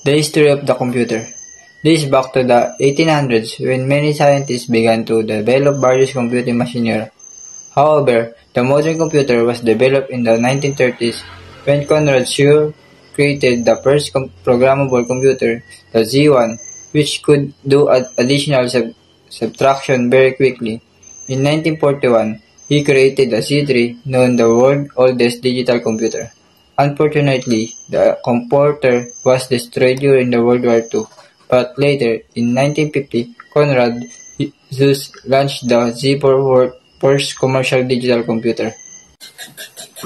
The history of the computer dates back to the 1800s when many scientists began to develop various computing machinery. However, the modern computer was developed in the 1930s when Conrad Schur created the first programmable computer, the Z1, which could do additional subtraction very quickly. In 1941, he created the Z3, known the world's oldest digital computer. Unfortunately, the computer was destroyed during the World War II, but later, in 1950, Conrad Zuse launched the Z4 first commercial digital computer.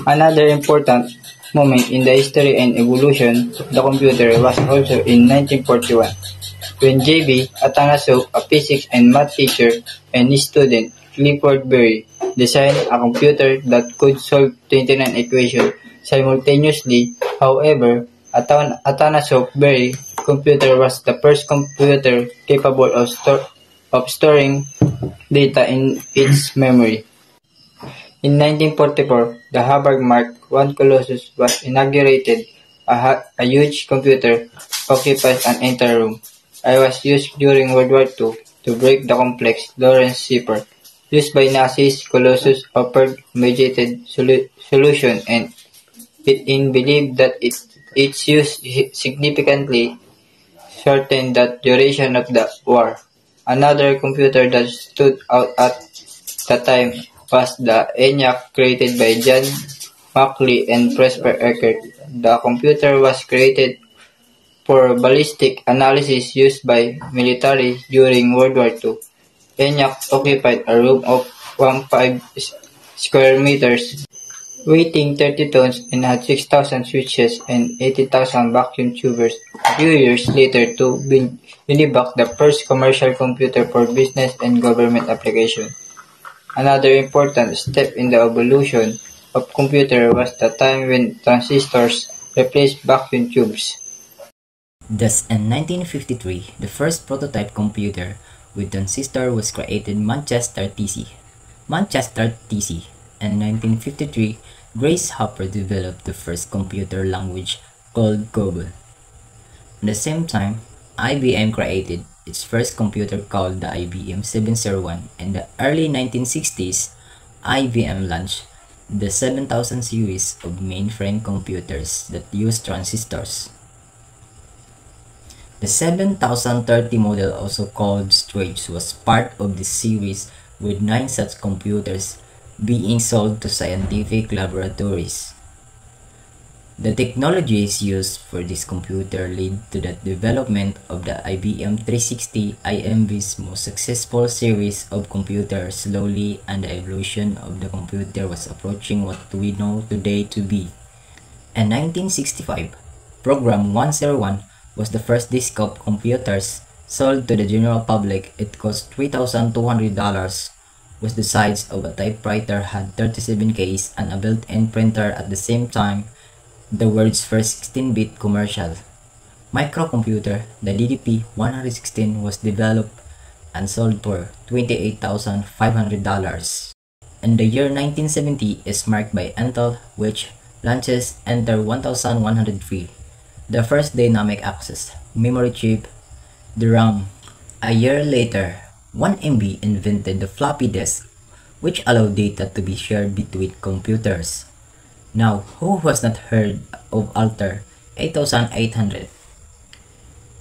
Another important moment in the history and evolution of the computer was also in 1941, when J.B. Atanasov, a physics and math teacher, and his student, Clifford Berry, designed a computer that could solve 29 equations simultaneously. However, Atanasov-Berry computer was the first computer capable of storing data in its memory. In 1944, the Hubbard Mark I Colossus was inaugurated. A huge computer occupies an entire room. It was used during World War II to break the complex Lorentz zipper. Used by Nazis, Colossus offered mediated solution, and it is believed that its use significantly shortened the duration of the war. Another computer that stood out at the time was the ENIAC created by John Mackley and Presper Eckert. The computer was created for ballistic analysis used by military during World War II. ENIAC occupied a room of 15 square meters, weighing 30 tons, and had 6,000 switches and 80,000 vacuum tubers. A few years later, to build UNIVAC, the first commercial computer for business and government application. Another important step in the evolution of computer was the time when transistors replaced vacuum tubes. Thus, in 1953, the first prototype computer with transistor was created Manchester TC. In 1953, Grace Hopper developed the first computer language called COBOL. At the same time, IBM created its first computer called the IBM 701. In the early 1960s, IBM launched the 7000 series of mainframe computers that use transistors. The 7030 model, also called Strage, was part of this series, with 9 such computers being sold to scientific laboratories. The technologies used for this computer led to the development of the IBM 360, IMV's most successful series of computers slowly, and the evolution of the computer was approaching what we know today to be. In 1965, Program 101 was the first desktop computers sold to the general public. It cost $3,200, was the size of a typewriter, had 37 keys, and a built-in printer. At the same time, the world's first 16-bit commercial microcomputer, the DDP-116, was developed and sold for $28,500. And the year 1970 is marked by Intel, which launches Enter 1103, the first dynamic access memory chip, the RAM. A year later, 1MB invented the floppy disk, which allowed data to be shared between computers. Now, who has not heard of Altair 8800?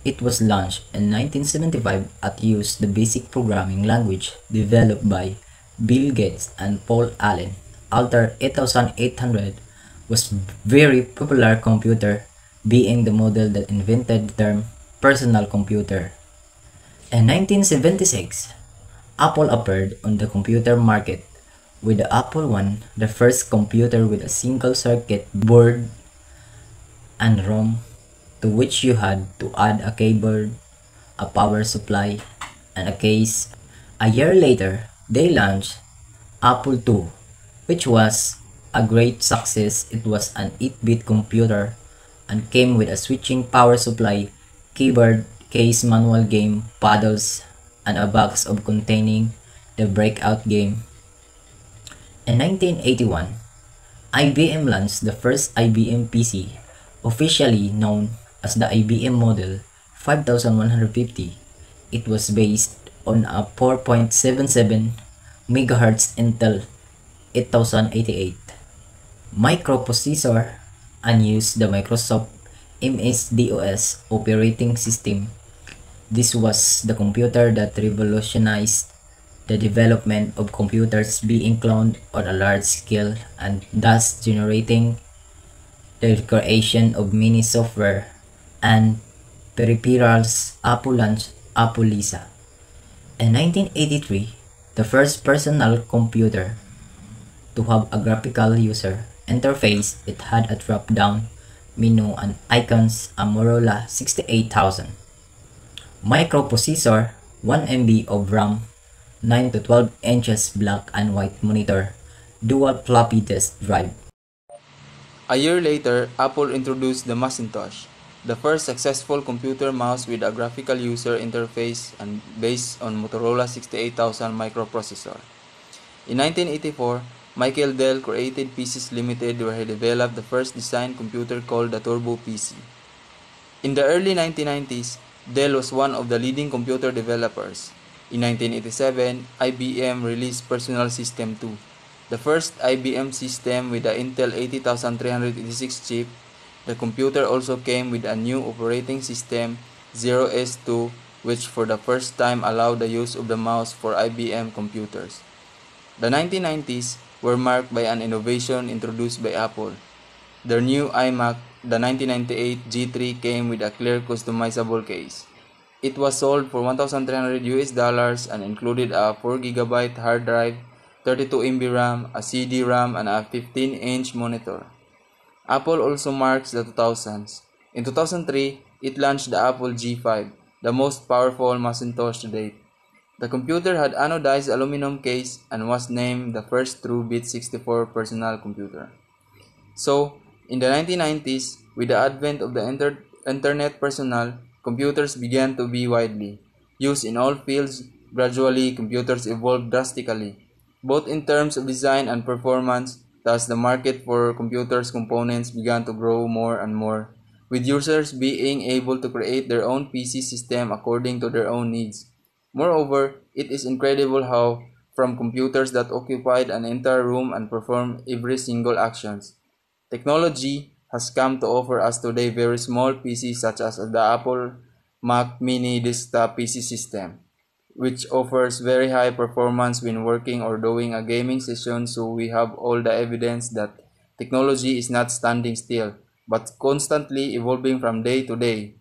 It was launched in 1975 at use the basic programming language developed by Bill Gates and Paul Allen. Altair 8800 was a very popular computer, being the model that invented the term personal computer. In 1976, Apple appeared on the computer market with the Apple I, the first computer with a single circuit board and ROM, to which you had to add a keyboard, a power supply, and a case. A year later, they launched Apple II, which was a great success. It was an 8-bit computer and came with a switching power supply, keyboard, case, manual game, paddles, and a box of containing the breakout game. In 1981, IBM launched the first IBM PC, officially known as the IBM model 5150. It was based on a 4.77 MHz Intel 8088 microprocessor and used the Microsoft MS-DOS operating system. This was the computer that revolutionized the development of computers being cloned on a large scale and thus generating the creation of mini software and peripherals. Apple launched Apple Lisa. In 1983, the first personal computer to have a graphical user interface, it had a drop-down menu and icons, a Motorola 68000. Microprocessor, 1 MB of RAM, 9 to 12 inches black and white monitor, dual floppy disk drive. A year later, Apple introduced the Macintosh, the first successful computer mouse with a graphical user interface and based on Motorola 68000 microprocessor. In 1984, Michael Dell created PCs Limited, where he developed the first design computer called the Turbo PC. In the early 1990s, Dell was one of the leading computer developers. In 1987, IBM released Personal System 2, the first IBM system with the Intel 80386 chip. The computer also came with a new operating system, 0S2, which for the first time allowed the use of the mouse for IBM computers. The 1990s were marked by an innovation introduced by Apple. Their new iMac, the 1998 G3, came with a clear customizable case. It was sold for $1,300 and included a 4GB hard drive, 32 MB RAM, a CD-ROM, and a 15-inch monitor. Apple also marks the 2000s. In 2003, it launched the Apple G5, the most powerful Macintosh to date. The computer had anodized aluminum case and was named the first true bit64 personal computer. So, in the 1990s, with the advent of the Internet personal, computers began to be widely used in all fields. Gradually, computers evolved drastically, both in terms of design and performance. Thus, the market for computers components began to grow more and more, with users being able to create their own PC system according to their own needs. Moreover, it is incredible how, from computers that occupied an entire room and performed every single actions, technology has come to offer us today very small PCs such as the Apple Mac Mini Desktop PC system, which offers very high performance when working or doing a gaming session. So we have all the evidence that technology is not standing still, but constantly evolving from day to day.